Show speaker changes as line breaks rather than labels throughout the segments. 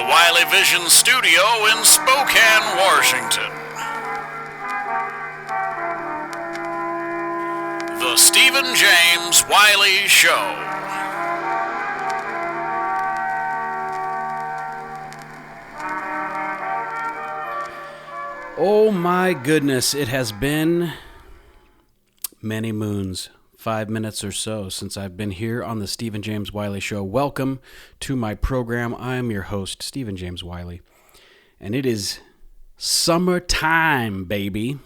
the Wiley Vision studio in Spokane, Washington. The Stephen James Wiley Show.
Oh my goodness, it has been many moons, 5 minutes or so, since I've been here on the Stephen James Wiley Show. Welcome to my program. I'm your host, Stephen James Wiley, and it is summertime, baby.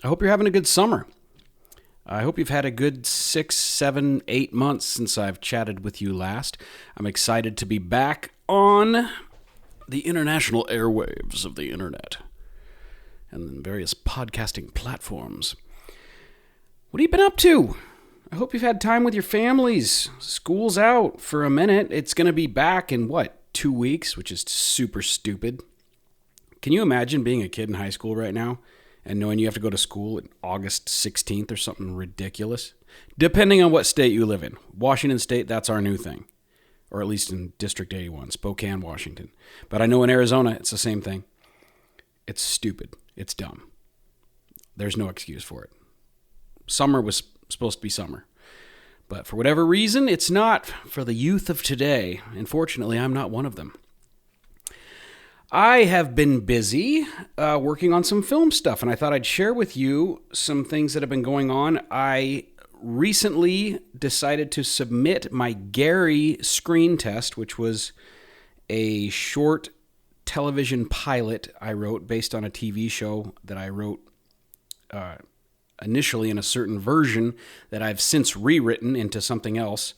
I hope you're having a good summer. I hope you've had a good 6, 7, 8 months since I've chatted with you last. I'm excited to be back on the international airwaves of the internet and various podcasting platforms. What have you been up to? I hope you've had time with your families. School's out for a minute. It's going to be back in, 2 weeks, which is super stupid. Can you imagine being a kid in high school right now and knowing you have to go to school on August 16th or something ridiculous? Depending on what state you live in. Washington State, that's our new thing. Or at least in District 81, Spokane, Washington. But I know in Arizona, it's the same thing. It's stupid. It's dumb. There's no excuse for it. Summer was supposed to be summer. But for whatever reason, it's not for the youth of today. Unfortunately, I'm not one of them. I have been busy working on some film stuff, and I thought I'd share with you some things that have been going on. I recently decided to submit my Gary screen test, which was a short television pilot I wrote based on a TV show that I wrote initially in a certain version that I've since rewritten into something else,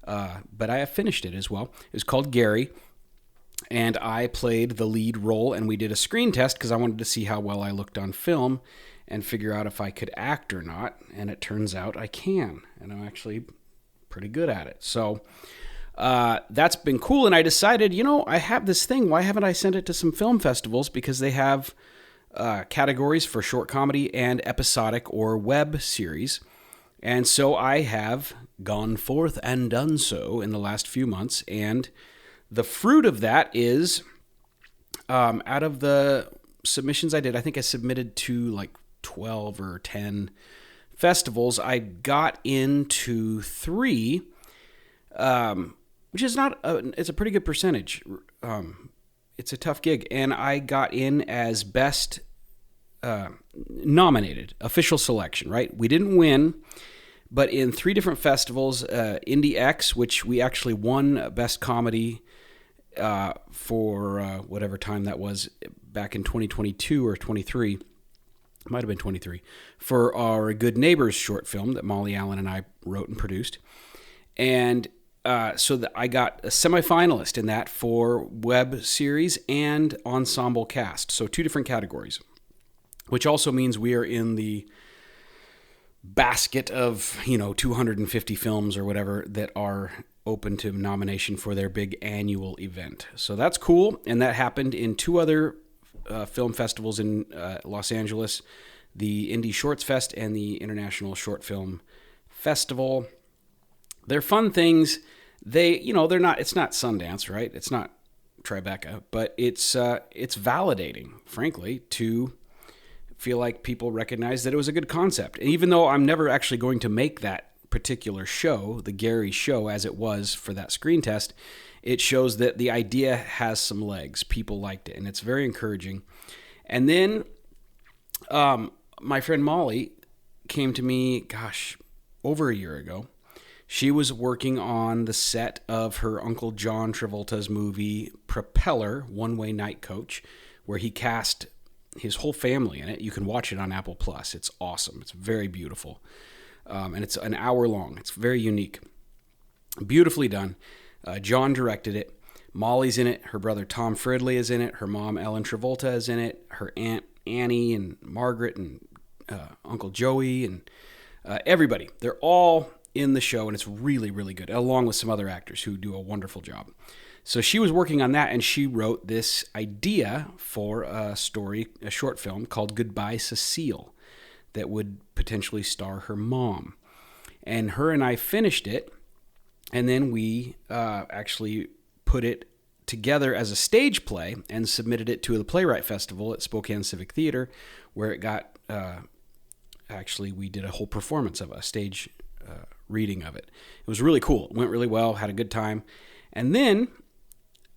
but I have finished it as well. It was called Gary, and I played the lead role, and we did a screen test because I wanted to see how well I looked on film and figure out if I could act or not, and it turns out I can, and I'm actually pretty good at it. So that's been cool, and I decided, I have this thing. Why haven't I sent it to some film festivals? Because they have categories for short comedy and episodic or web series. And so I have gone forth and done so in the last few months, and the fruit of that is, out of the submissions I did, I think I submitted to like 12 or 10 festivals. I got into 3, which is it's a pretty good percentage. It's a tough gig. And I got in as best nominated, official selection, right? We didn't win, but in 3 different festivals, Indie X, which we actually won Best Comedy for whatever time that was, back in 2022 or 23. It might have been 23, for our Good Neighbors short film that Molly Allen and I wrote and produced. And so that I got a semifinalist in that for web series and ensemble cast. So 2 different categories, which also means we are in the basket of, 250 films or whatever that are open to nomination for their big annual event. So that's cool. And that happened in 2 other film festivals in Los Angeles, the Indie Shorts Fest and the International Short Film Festival. They're fun things. They're not, it's not Sundance, right? It's not Tribeca, but it's validating, frankly, to feel like people recognize that it was a good concept. And even though I'm never actually going to make that particular show, the Gary show, as it was for that screen test, it shows that the idea has some legs. People liked it, and it's very encouraging. And then my friend Molly came to me, over a year ago. She was working on the set of her Uncle John Travolta's movie Propeller, One-Way Night Coach, where he cast his whole family in it. You can watch it on Apple Plus. It's awesome. It's very beautiful. And it's an hour long. It's very unique. Beautifully done. John directed it. Molly's in it. Her brother Tom Fridley is in it. Her mom Ellen Travolta is in it. Her aunt Annie and Margaret and Uncle Joey and everybody. They're all in the show, and it's really, really good, along with some other actors who do a wonderful job. So she was working on that, and she wrote this idea for a short film called Goodbye Cecile, that would potentially star her mom. And her and I finished it, and then we actually put it together as a stage play and submitted it to the Playwright Festival at Spokane Civic Theater, where it got, actually, we did a whole performance of a stage reading of it. It was really cool. It went really well, had a good time. And then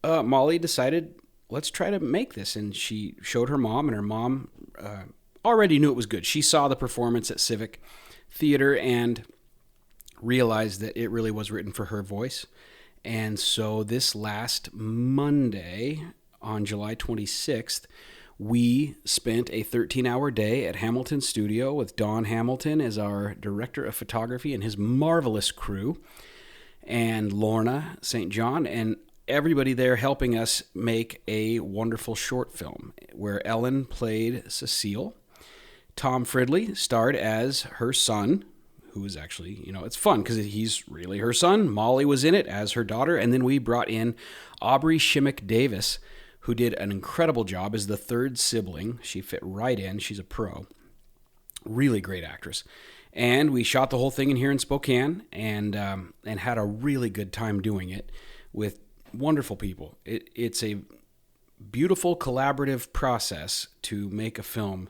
Molly decided, let's try to make this. And she showed her mom, and her mom already knew it was good. She saw the performance at Civic Theater and realized that it really was written for her voice. And so this last Monday, on July 26th, we spent a 13-hour day at Hamilton Studio with Don Hamilton as our director of photography and his marvelous crew, and Lorna St. John, and everybody there helping us make a wonderful short film where Ellen played Cecile. Tom Fridley starred as her son, who was actually, it's fun because he's really her son. Molly was in it as her daughter. And then we brought in Aubrey Shimmick Davis, who did an incredible job as the third sibling. She fit right in. She's a pro. Really great actress. And we shot the whole thing in here in Spokane and had a really good time doing it with wonderful people. It's a beautiful collaborative process to make a film,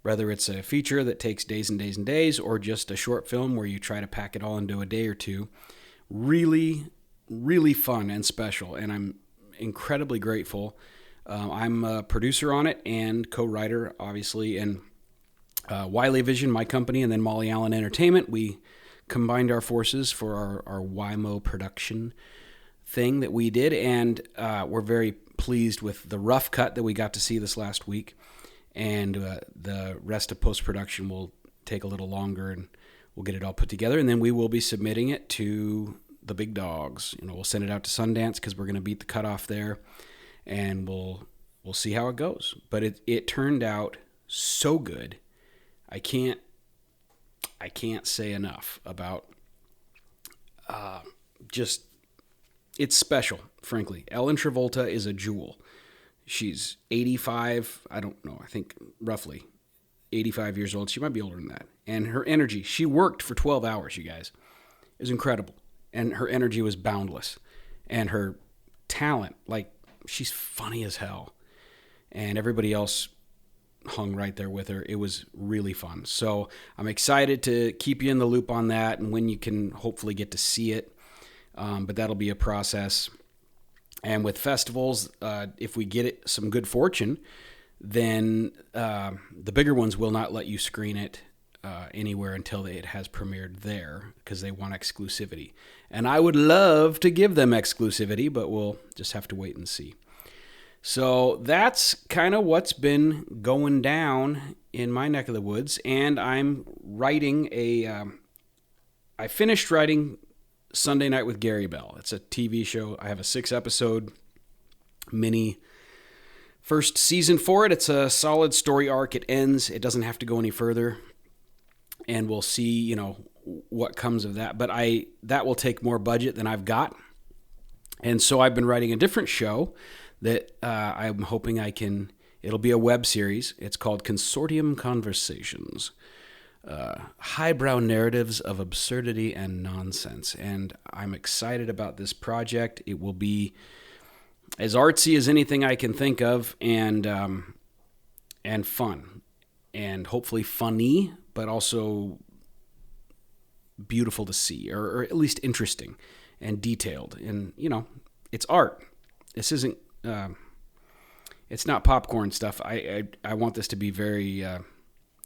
whether it's a feature that takes days and days and days or just a short film where you try to pack it all into a day or two. Really, really fun and special, and I'm incredibly grateful. I'm a producer on it and co-writer, obviously, and Wiley Vision, my company, and then Molly Allen Entertainment. We combined our forces for our WIMO production thing that we did, and we're very pleased with the rough cut that we got to see this last week. And the rest of post-production will take a little longer, and we'll get it all put together. And then we will be submitting it to the big dogs. We'll send it out to Sundance because we're going to beat the cutoff there, and we'll see how it goes. But it turned out so good. I can't say enough about just it's special. Frankly, Ellen Travolta is a jewel. She's 85, I don't know, I think roughly 85 years old. She might be older than that. And her energy, she worked for 12 hours, you guys. It was incredible. And her energy was boundless. And her talent, she's funny as hell. And everybody else hung right there with her. It was really fun. So I'm excited to keep you in the loop on that and when you can hopefully get to see it. But that'll be a process. And with festivals, if we get it some good fortune, then the bigger ones will not let you screen it anywhere until it has premiered there because they want exclusivity. And I would love to give them exclusivity, but we'll just have to wait and see. So that's kind of what's been going down in my neck of the woods. And I'm writing I finished writing Sunday Night with Gary Bell. It's a TV show. I have a 6-episode mini first season for it. It's a solid story arc. It ends. It doesn't have to go any further. And we'll see, what comes of that. But that will take more budget than I've got. And so I've been writing a different show that I'm hoping it'll be a web series. It's called Consortium Conversations. Highbrow narratives of absurdity and nonsense. And I'm excited about this project. It will be as artsy as anything I can think of, and fun, and hopefully funny, but also beautiful to see, or at least interesting and detailed. And it's art. This isn't. It's not popcorn stuff. I want this to be very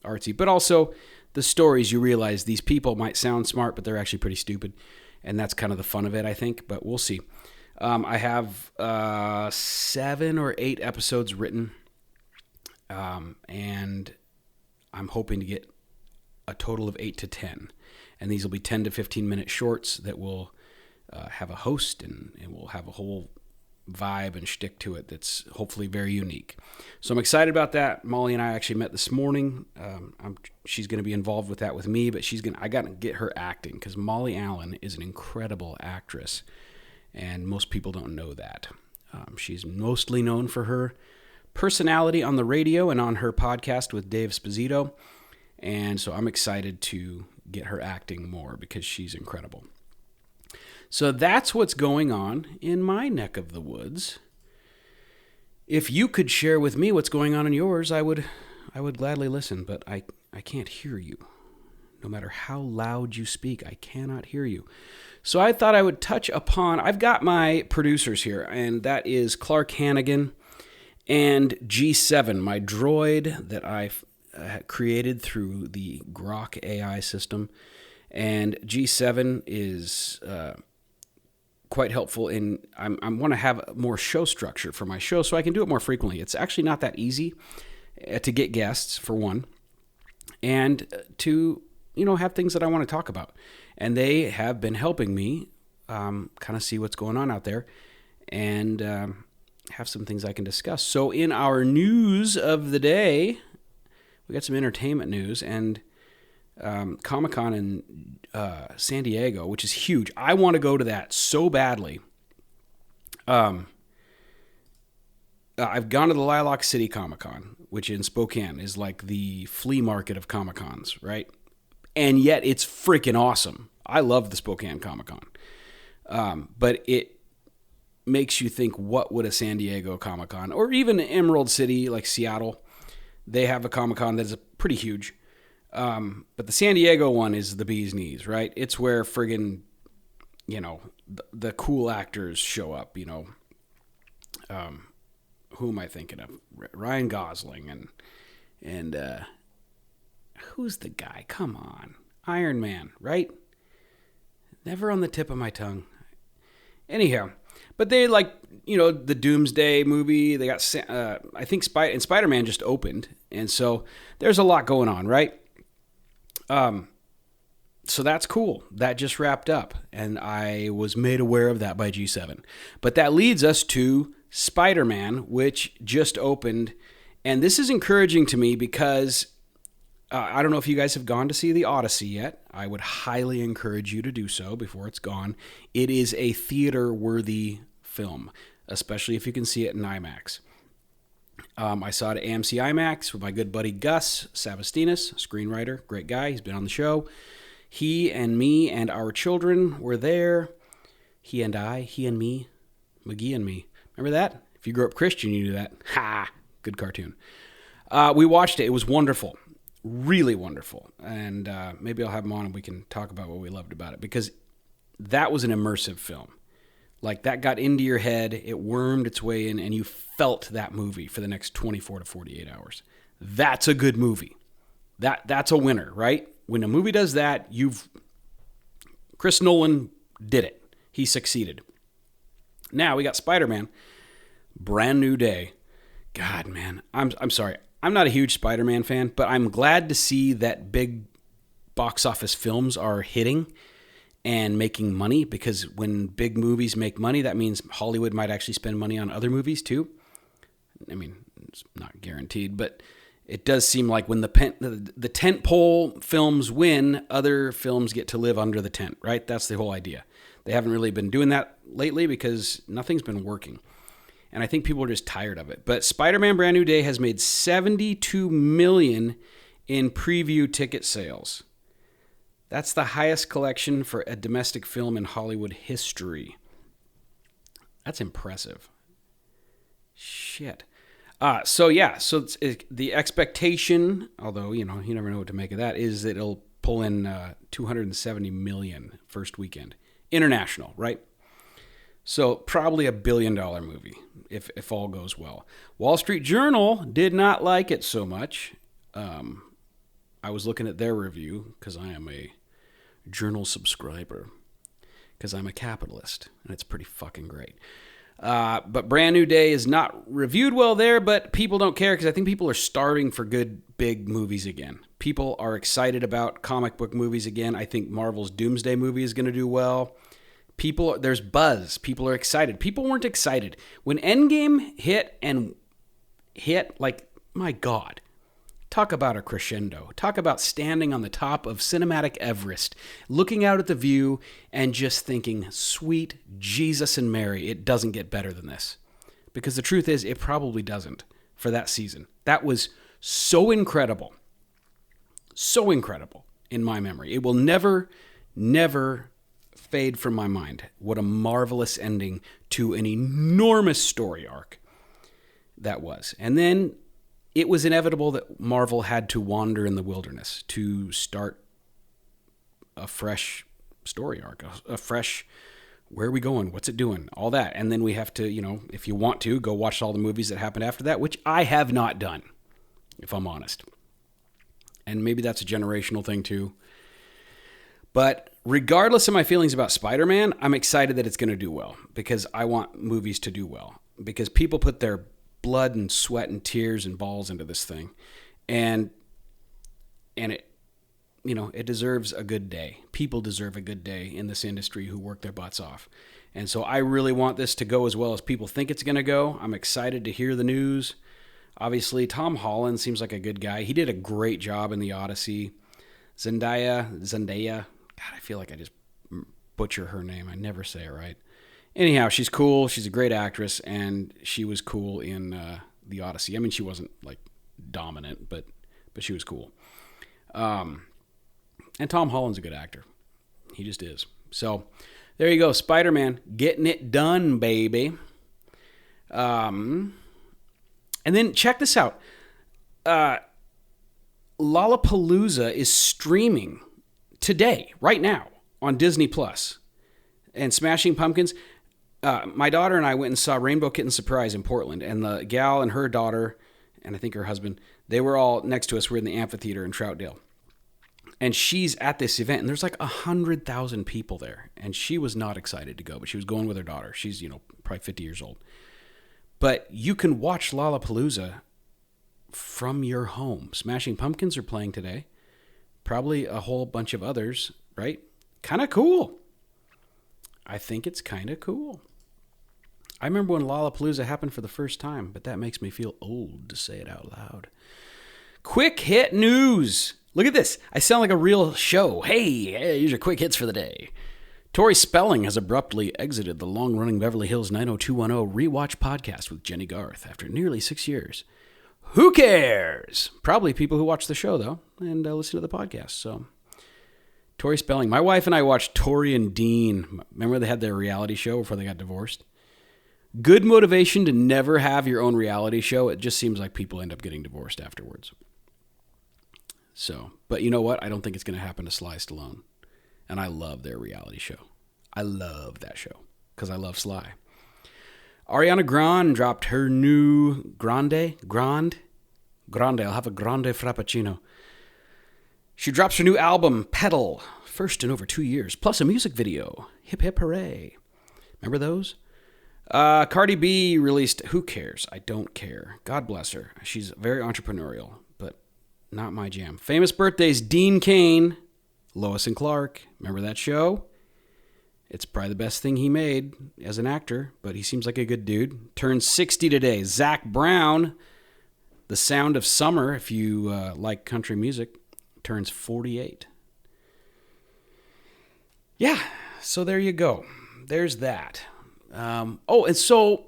artsy, but also the stories, you realize these people might sound smart, but they're actually pretty stupid. And that's kind of the fun of it, I think, but we'll see. I have 7 or 8 episodes written, and I'm hoping to get a total of 8 to 10. And these will be 10 to 15-minute shorts that will have a host, and we'll have a whole vibe and shtick to it that's hopefully very unique. So I'm excited about that. Molly and I actually met this morning. She's going to be involved with that with me, but I got to get her acting because Molly Allen is an incredible actress, and most people don't know that. She's mostly known for her personality on the radio and on her podcast with Dave Esposito, and so I'm excited to get her acting more because she's incredible. So that's what's going on in my neck of the woods. if you could share with me what's going on in yours, I would gladly listen, but I can't hear you. No matter how loud you speak, I cannot hear you. So I thought I would touch upon, I've got my producers here, and that is Clark Hannigan and G7, my droid that I've created through the Grok AI system. And G7 is quite helpful in, I want to have more show structure for my show so I can do it more frequently. It's actually not that easy to get guests, for one, and to, have things that I want to talk about. And they have been helping me kind of see what's going on out there and have some things I can discuss. So in our news of the day, we got some entertainment news, and Comic-Con in San Diego, which is huge. I want to go to that so badly. I've gone to the Lilac City Comic-Con, which in Spokane is like the flea market of Comic-Cons, right? And yet it's freaking awesome. I love the Spokane Comic-Con. But it makes you think, what would a San Diego Comic-Con, or even Emerald City, like Seattle, they have a Comic-Con that is pretty huge. But the San Diego one is the bee's knees, right? It's where friggin', the cool actors show up, who am I thinking of? Ryan Gosling and who's the guy? Come on. Iron Man, right? Never on the tip of my tongue. Anyhow, but they the Doomsday movie. They got, I think Spider-Man just opened. And so there's a lot going on, right? So that's cool. That just wrapped up, and I was made aware of that by G7. But that leads us to Spider-Man, which just opened, and this is encouraging to me because I don't know if you guys have gone to see The Odyssey yet. I would highly encourage you to do so before it's gone. It is a theater-worthy film, especially if you can see it in IMAX. I saw it at AMC IMAX with my good buddy Gus Savastinas, screenwriter, great guy. He's been on the show. He and me and our children were there. He and I, he and me, McGee and me. Remember that? If you grew up Christian, you knew that. Ha! Good cartoon. We watched it. It was wonderful. Really wonderful. And maybe I'll have him on and we can talk about what we loved about it, because that was an immersive film. Like, that got into your head, it wormed its way in, and you felt that movie for the next 24 to 48 hours. That's a good movie. That's a winner, right? When a movie does that, Chris Nolan did it. He succeeded. Now we got Spider-Man, brand new day. God, man, I'm sorry. I'm not a huge Spider-Man fan, but I'm glad to see that big box office films are hitting and making money, because when big movies make money, that means Hollywood might actually spend money on other movies too. I mean, it's not guaranteed, but it does seem like when the tentpole films win, other films get to live under the tent, right? That's the whole idea. They haven't really been doing that lately because nothing's been working. And I think people are just tired of it. But Spider-Man Brand New Day has made $72 million in preview ticket sales. That's the highest collection for a domestic film in Hollywood history. That's impressive. Shit. So the expectation, although, you never know what to make of that, is that it'll pull in $270 million first weekend. International, right? So probably $1 billion movie if all goes well. Wall Street Journal did not like it so much. I was looking at their review because I am a Journal subscriber, because I'm a capitalist, and it's pretty fucking great. But Brand New Day is not reviewed well there, but people don't care, because I think people are starving for good, big movies again. People are excited about comic book movies again. I think Marvel's Doomsday movie is going to do well. There's buzz. People are excited. People weren't excited. When Endgame hit, like, my God. Talk about a crescendo. Talk about standing on the top of cinematic Everest, looking out at the view and just thinking, sweet Jesus and Mary, it doesn't get better than this. Because the truth is, it probably doesn't for that season. That was so incredible. So incredible in my memory. It will never, never fade from my mind. What a marvelous ending to an enormous story arc. that was. And then it was inevitable that Marvel had to wander in the wilderness to start a fresh story arc, a fresh, where are we going? What's it doing? All that. And then we have to, if you want to, go watch all the movies that happened after that, which I have not done, if I'm honest. And maybe that's a generational thing too. But regardless of my feelings about Spider-Man, I'm excited that it's going to do well because I want movies to do well. Because people put their blood and sweat and tears and balls into this thing. And it, it deserves a good day. People deserve a good day in this industry who work their butts off. And so I really want this to go as well as people think it's going to go. I'm excited to hear the news. Obviously, Tom Holland seems like a good guy. He did a great job in The Odyssey. Zendaya. God, I feel like I just butcher her name. I never say it right. Anyhow, she's cool. She's a great actress, and she was cool in The Odyssey. I mean, she wasn't like dominant, but she was cool. And Tom Holland's a good actor. He just is. So there you go, Spider-Man, getting it done, baby. And then check this out. Lollapalooza is streaming today, right now, on Disney Plus. And Smashing Pumpkins. My daughter and I went and saw Rainbow Kitten Surprise in Portland. And the gal and her daughter, and I think her husband, they were all next to us. We're in the amphitheater in Troutdale. And she's at this event, and there's like 100,000 people there. And she was not excited to go, but she was going with her daughter. She's, probably 50 years old. But you can watch Lollapalooza from your home. Smashing Pumpkins are playing today. Probably a whole bunch of others, right? Kind of cool. I think it's kind of cool. I remember when Lollapalooza happened for the first time, but that makes me feel old to say it out loud. Quick hit news. Look at this. I sound like a real show. Hey, here's your quick hits for the day. Tori Spelling has abruptly exited the long-running Beverly Hills 90210 rewatch podcast with Jenny Garth after nearly 6 years. Who cares? Probably people who watch the show, though, and listen to the podcast. So, Tori Spelling. My wife and I watched Tori and Dean. Remember they had their reality show before they got divorced? Good motivation to never have your own reality show. It just seems like people end up getting divorced afterwards. So, but you know what? I don't think it's going to happen to Sly Stallone. And I love their reality show. I love that show because I love Sly. Ariana Grande dropped her new Grande. I'll have a Grande Frappuccino. She drops her new album, Pedal, first in over 2 years, plus a music video. Hip hip hooray. Remember those? Cardi B released Who Cares? I Don't Care. God bless her. She's very entrepreneurial, but not my jam. Famous birthdays, Dean Cain, Lois and Clark. Remember that show? It's probably the best thing he made as an actor, but he seems like a good dude. Turns 60 today. Zac Brown, The Sound of Summer, if you like country music, turns 48. Yeah, so there you go. There's that. And so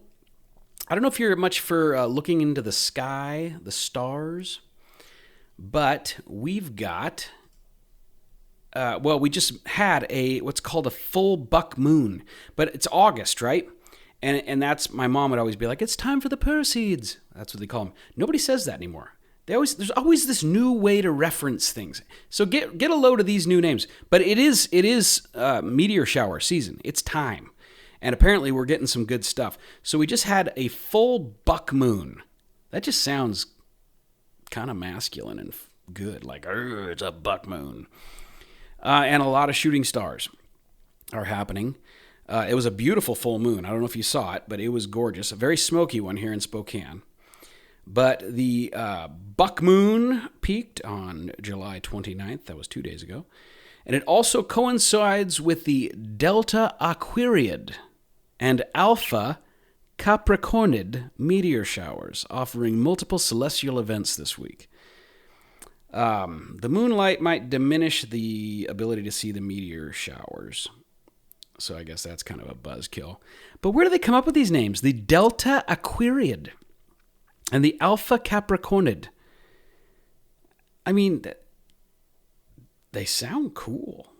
I don't know if you're much for looking into the sky, the stars, but we've got... we just had what's called a full buck moon, but it's August, right? And that's, my mom would always be like, it's time for the Perseids. That's what they call them. Nobody says that anymore. There's always this new way to reference things. So get a load of these new names. But it is meteor shower season. It's time. And apparently we're getting some good stuff. So we just had a full buck moon. That just sounds kind of masculine and good. Like, it's a buck moon. And a lot of shooting stars are happening. It was a beautiful full moon. I don't know if you saw it, but it was gorgeous. A very smoky one here in Spokane. But the buck moon peaked on July 29th. That was 2 days ago. And it also coincides with the Delta Aquariid and Alpha Capricornid meteor showers, offering multiple celestial events this week. The moonlight might diminish the ability to see the meteor showers. So I guess that's kind of a buzzkill. But where do they come up with these names? The Delta Aquariid and the Alpha Capricornid. I mean, they sound cool.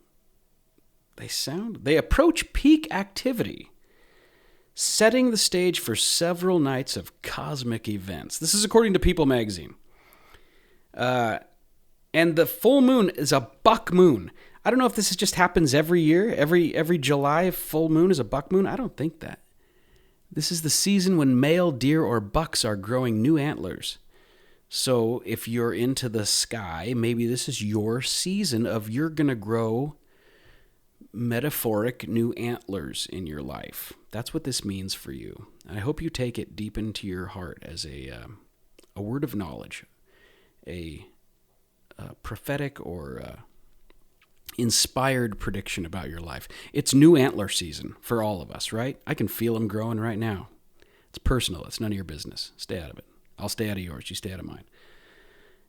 They approach peak activity setting the stage for several nights of cosmic events. This is according to People magazine. And the full moon is a buck moon. I don't know if this just happens every year. Every July full moon is a buck moon. I don't think that. This is the season when male deer or bucks are growing new antlers. So if you're into the sky, maybe this is your season of you're going to grow metaphoric new antlers in your life. That's what this means for you. I hope you take it deep into your heart as a word of knowledge, a prophetic or inspired prediction about your life. It's new antler season for all of us, right? I can feel them growing right now. It's personal. It's none of your business. Stay out of it. I'll stay out of yours. You stay out of mine.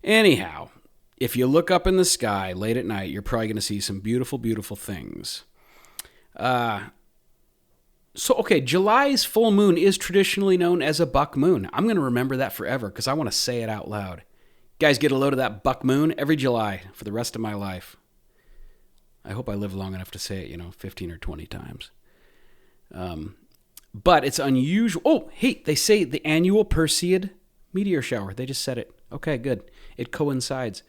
Anyhow, if you look up in the sky late at night, you're probably going to see some beautiful, beautiful things. July's full moon is traditionally known as a buck moon. I'm going to remember that forever because I want to say it out loud. Guys, get a load of that buck moon every July for the rest of my life. I hope I live long enough to say it, 15 or 20 times. But it's unusual. Oh, hey, they say the annual Perseid meteor shower. They just said it. Okay, good. It coincides.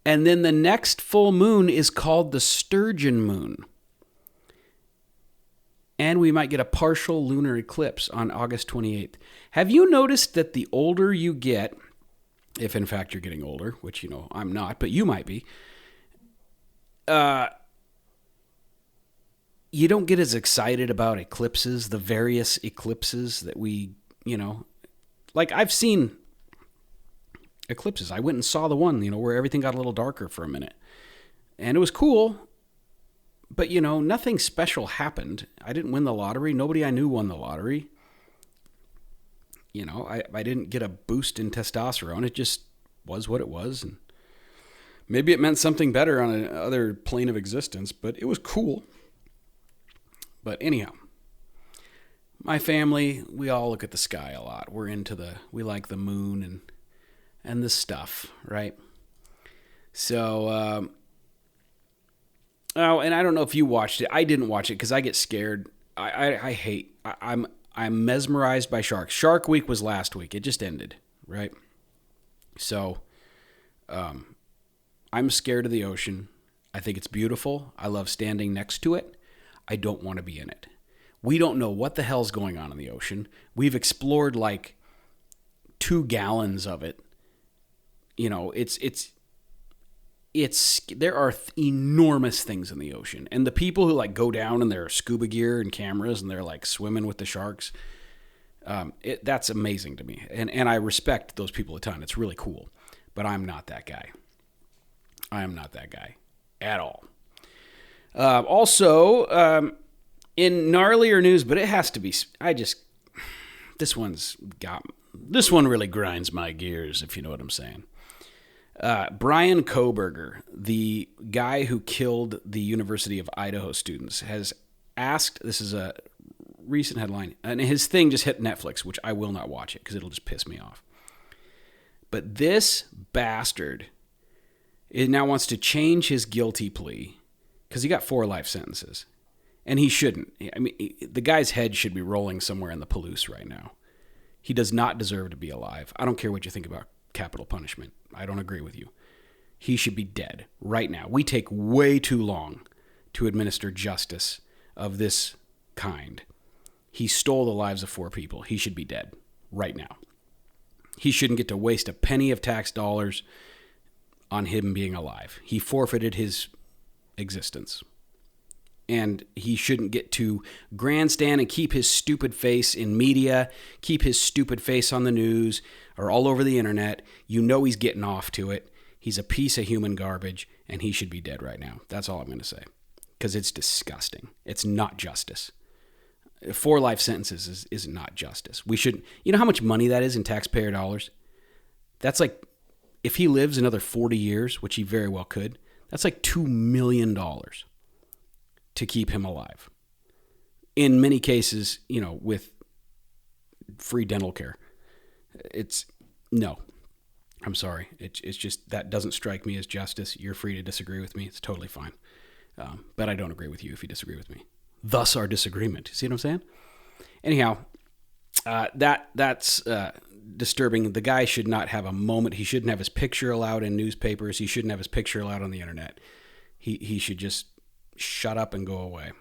And then the next full moon is called the Sturgeon moon. And we might get a partial lunar eclipse on August 28th. Have you noticed that the older you get, if in fact you're getting older, which, I'm not, but you might be, you don't get as excited about eclipses, the various eclipses that we, like I've seen eclipses. I went and saw the one, where everything got a little darker for a minute. And it was cool, but, nothing special happened. I didn't win the lottery. Nobody I knew won the lottery. I didn't get a boost in testosterone. It just was what it was. And maybe it meant something better on another plane of existence, but it was cool. But anyhow, my family, we all look at the sky a lot. We like the moon and the stuff, right? So, and I don't know if you watched it. I didn't watch it because I get scared. I'm mesmerized by sharks. Shark Week was last week. It just ended, right? So, I'm scared of the ocean. I think it's beautiful. I love standing next to it. I don't want to be in it. We don't know what the hell's going on in the ocean. We've explored like 2 gallons of it. There are enormous things in the ocean. And the people who like go down in their scuba gear and cameras and they're like swimming with the sharks, that's amazing to me. And I respect those people a ton. It's really cool. But I'm not that guy. I am not that guy at all. Also, in gnarlier news, but it has to be, this one really grinds my gears, if you know what I'm saying. Bryan Kohberger, the guy who killed the University of Idaho students, has asked, this is a recent headline, and his thing just hit Netflix, which I will not watch it because it'll just piss me off. But this bastard now wants to change his guilty plea because he got 4 life sentences. And he shouldn't. I mean, the guy's head should be rolling somewhere in the Palouse right now. He does not deserve to be alive. I don't care what you think about capital punishment. I don't agree with you. He should be dead right now. We take way too long to administer justice of this kind. He stole the lives of 4 people. He should be dead right now. He shouldn't get to waste a penny of tax dollars on him being alive. He forfeited his existence. And he shouldn't get to grandstand and keep his stupid face in media, keep his stupid face on the news or all over the internet. He's getting off to it. He's a piece of human garbage, and he should be dead right now. That's all I'm going to say. Because it's disgusting. It's not justice. 4 life sentences is not justice. We should, how much money that is in taxpayer dollars? That's like, if he lives another 40 years, which he very well could, that's like $2 million to keep him alive. In many cases, with free dental care. No. I'm sorry. It's just, that doesn't strike me as justice. You're free to disagree with me. It's totally fine. But I don't agree with you if you disagree with me. thus our disagreement. See what I'm saying? Anyhow, that's disturbing. The guy should not have a moment. He shouldn't have his picture allowed in newspapers. He shouldn't have his picture allowed on the internet. He should just shut up and go away.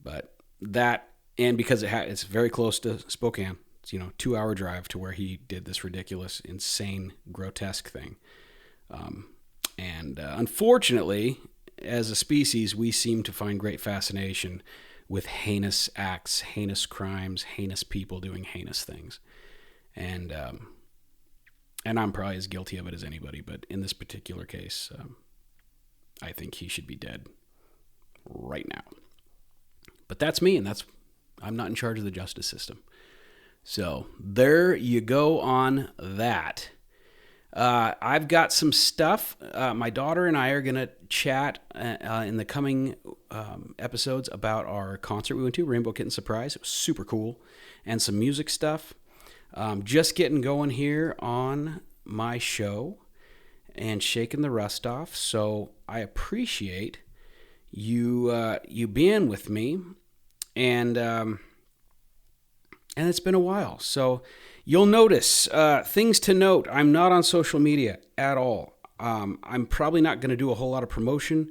But that, and because it's very close to Spokane, it's 2-hour drive to where he did this ridiculous, insane, grotesque thing. And unfortunately, as a species, we seem to find great fascination with heinous acts, heinous crimes, heinous people doing heinous things. And I'm probably as guilty of it as anybody, but in this particular case, I think he should be dead right now. But that's me, and I'm not in charge of the justice system. So there you go on that. I've got some stuff. My daughter and I are going to chat in the coming episodes about our concert we went to, Rainbow Kitten Surprise. It was super cool. And some music stuff. Just getting going here on my show and shaking the rust off. So I appreciate you being with me. And it's been a while. So you'll notice things to note. I'm not on social media at all. I'm probably not going to do a whole lot of promotion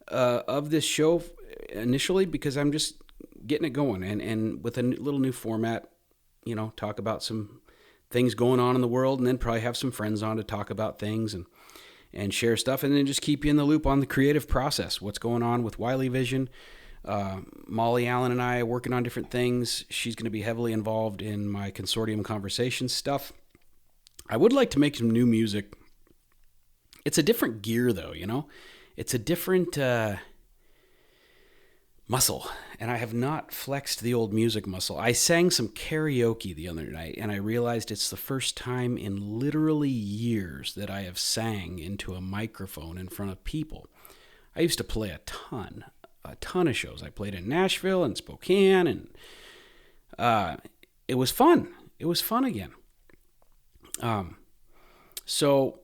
of this show initially because I'm just getting it going. And with a little new format, talk about some things going on in the world, and then probably have some friends on to talk about things and share stuff, and then just keep you in the loop on the creative process, what's going on with Wiley Vision. Molly Allen and I are working on different things. She's going to be heavily involved in my consortium conversation stuff. I would like to make some new music. It's a different gear, though, It's a different muscle, and I have not flexed the old music muscle. I sang some karaoke the other night, and I realized it's the first time in literally years that I have sang into a microphone in front of people. I used to play a ton of shows. I played in Nashville and Spokane, and it was fun. It was fun again. So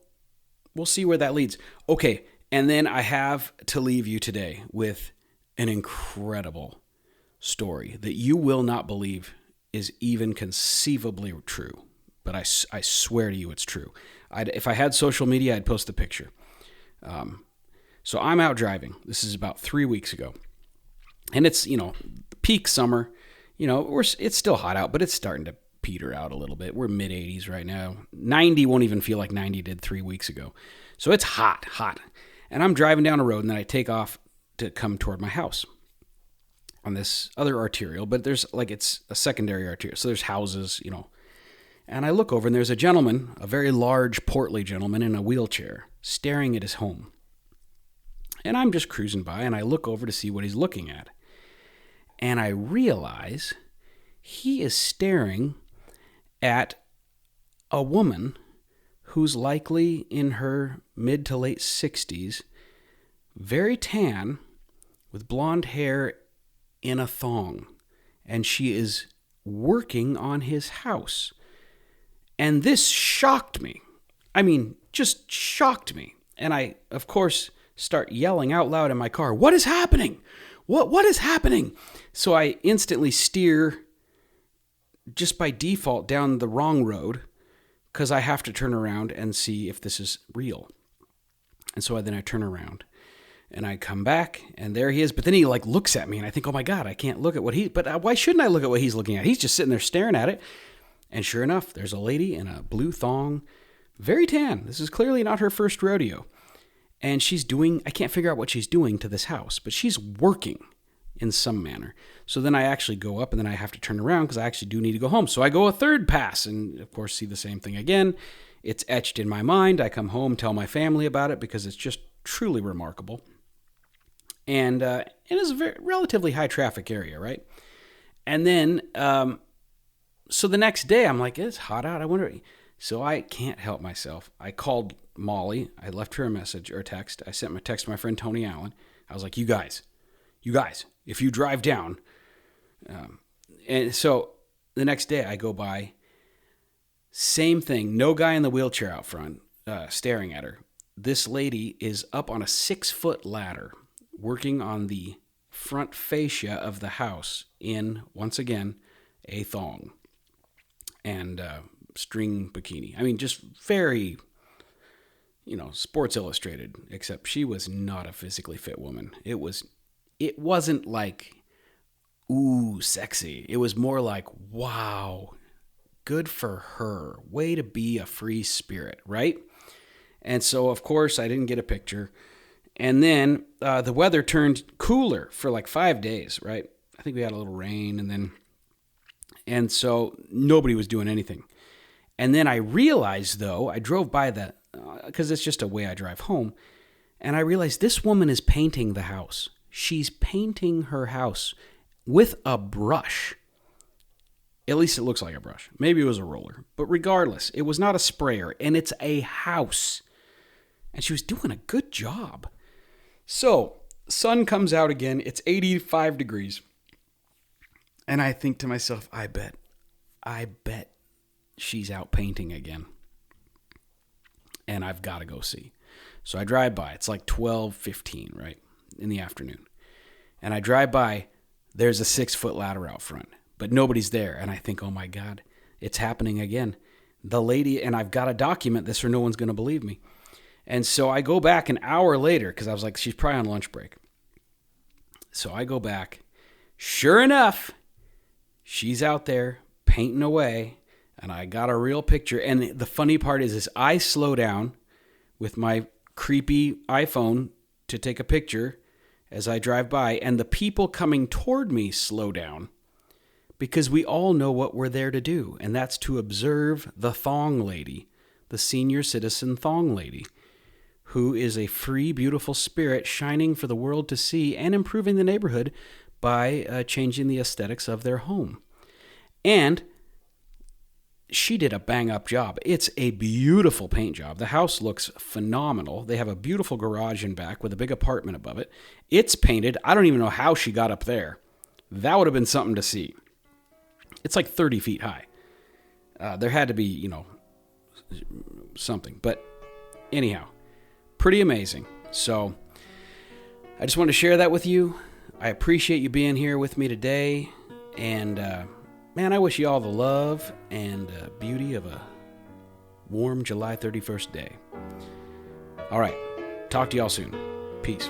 we'll see where that leads. Okay, and then I have to leave you today with an incredible story that you will not believe is even conceivably true, but I swear to you it's true. If I had social media, I'd post the picture. So I'm out driving. This is about 3 weeks ago. And it's, peak summer. It's still hot out, but it's starting to peter out a little bit. We're mid-80s right now. 90 won't even feel like 90 did 3 weeks ago. So it's hot. And I'm driving down a road, and then I take off to come toward my house on this other arterial. But there's, it's a secondary arterial. So there's houses, And I look over, and there's a gentleman, a very large, portly gentleman in a wheelchair, staring at his home. And I'm just cruising by, and I look over to see what he's looking at. And I realize he is staring at a woman who's likely in her mid to late 60s, very tan, with blonde hair in a thong. And she is working on his house. And this shocked me. I mean, just shocked me. And I, of course, start yelling out loud in my car, "What is happening? What is happening?" So I instantly steer just by default down the wrong road because I have to turn around and see if this is real. And so then I turn around and I come back and there he is. But then he looks at me and I think, oh my God, I can't look at but why shouldn't I look at what he's looking at? He's just sitting there staring at it. And sure enough, there's a lady in a blue thong, very tan. This is clearly not her first rodeo. And she's I can't figure out what she's doing to this house, but she's working in some manner. So then I actually go up and then I have to turn around because I actually do need to go home. So I go a third pass and, of course, see the same thing again. It's etched in my mind. I come home, tell my family about it because it's just truly remarkable. And it is a very relatively high traffic area, right? And then, so the next day I'm like, it's hot out. I wonder. So I can't help myself. I called Molly. I left her a message or a text. I sent my text to my friend Tony Allen. I was like, you guys, if you drive down. And so the next day I go by, same thing. No guy in the wheelchair out front staring at her. This lady is up on a 6-foot ladder working on the front fascia of the house in, once again, a thong and string bikini. I mean, just very, Sports Illustrated, except she was not a physically fit woman. It wasn't like, ooh, sexy. It was more like, wow, good for her. Way to be a free spirit, right? And so, of course, I didn't get a picture. And then the weather turned cooler for like 5 days, right? I think we had a little rain, and so nobody was doing anything. And then I realized, though, I drove by because it's just a way I drive home, and I realized this woman is painting the house. She's painting her house with a brush. At least it looks like a brush. Maybe it was a roller. But regardless, it was not a sprayer, and it's a house. And she was doing a good job. So, sun comes out again. It's 85 degrees. And I think to myself, I bet she's out painting again. And I've got to go see. So I drive by. It's like 12:15, right, in the afternoon. And I drive by. There's a 6-foot ladder out front. But nobody's there. And I think, oh my God, it's happening again. The lady, and I've got to document this or no one's going to believe me. And so I go back an hour later because I was like, she's probably on lunch break. So I go back. Sure enough, she's out there painting away, and I got a real picture. And the funny part is I slow down with my creepy iPhone to take a picture as I drive by, and the people coming toward me slow down because we all know what we're there to do, and that's to observe the thong lady, the senior citizen thong lady, who is a free, beautiful spirit shining for the world to see and improving the neighborhood by changing the aesthetics of their home. And she did a bang-up job. It's a beautiful paint job. The house looks phenomenal. They have a beautiful garage in back with a big apartment above it. It's painted. I don't even know how she got up there. That would have been something to see. It's like 30 feet high. There had to be, something. But anyhow, pretty amazing. So I just wanted to share that with you. I appreciate you being here with me today. And, man, I wish you all the love and beauty of a warm July 31st day. All right. Talk to y'all soon. Peace.